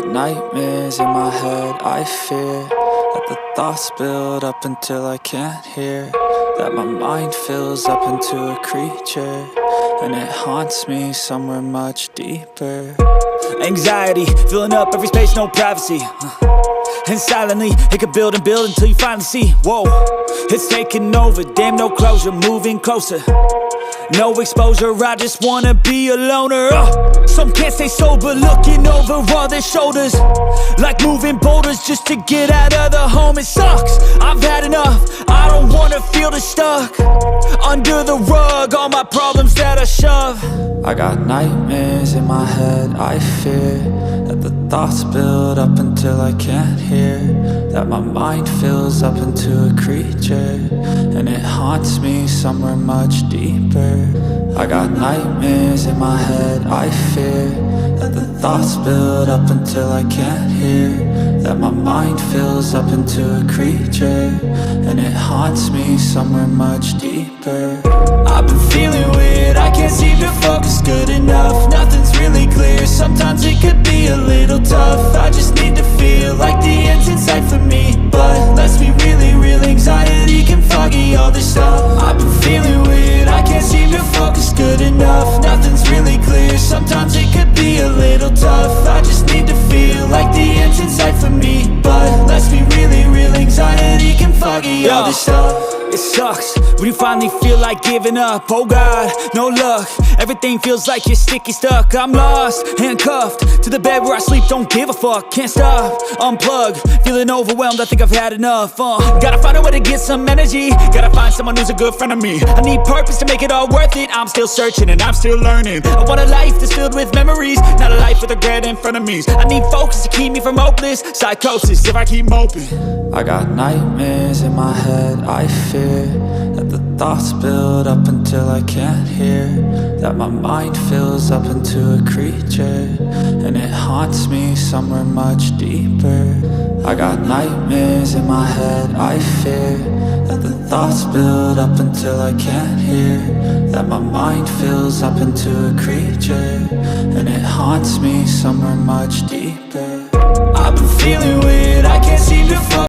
got nightmares in my head, I fear that the thoughts build up until I can't hear, that my mind fills up into a creature, and it haunts me somewhere much deeper. Anxiety, filling up every space, no privacy. And silently, it could build and build until you finally see, whoa, it's taking over, damn, no closure, moving closer. No exposure, I just wanna be a loner. Some can't stay sober, looking over all their shoulders, like moving boulders just to get out of the home. It sucks, I've had enough, I don't wanna feel the stuck under the rug, all my problems that I shove. I got nightmares in my head, I fear that the thoughts build up until I can't hear, that my mind fills up into a creature, and it haunts me somewhere much deeper. I got nightmares in my head, I fear that the thoughts build up until I can't hear, that my mind fills up into a creature, and it haunts me somewhere much deeper. I've been feeling weird, I can't seem to focus good enough, nothing's really clear, sometimes it could be a little tough. I just need to feel like the end's in sight for me, but let's be really real, anxiety can foggy all this stuff. I've been feeling weird, I can't seem to focus good enough, nothing's really clear, sometimes it could be a little tough. I just need to feel like the end's in sight for me, but let's be really real, anxiety can foggy all this stuff. It sucks when you finally feel like giving up. Oh God, no luck, everything feels like you're sticky stuck. I'm lost, handcuffed to the bed where I sleep, don't give a fuck. Can't stop, unplug, feeling overwhelmed, I think I've had enough. Gotta find a way to get some energy, gotta find someone who's a good friend of me. I need purpose to make it all worth it, I'm still searching and I'm still learning. I want a life that's filled with memories, not a life with regret in front of me. I need focus to keep me from hopeless psychosis if I keep moping. I got nightmares in my head, I fear that the thoughts build up until I can't hear, that my mind fills up into a creature, and it haunts me somewhere much deeper. I got nightmares in my head, I fear that the thoughts build up until I can't hear, that my mind fills up into a creature, and it haunts me somewhere much deeper. I've been feeling weird, I can't seem to focus.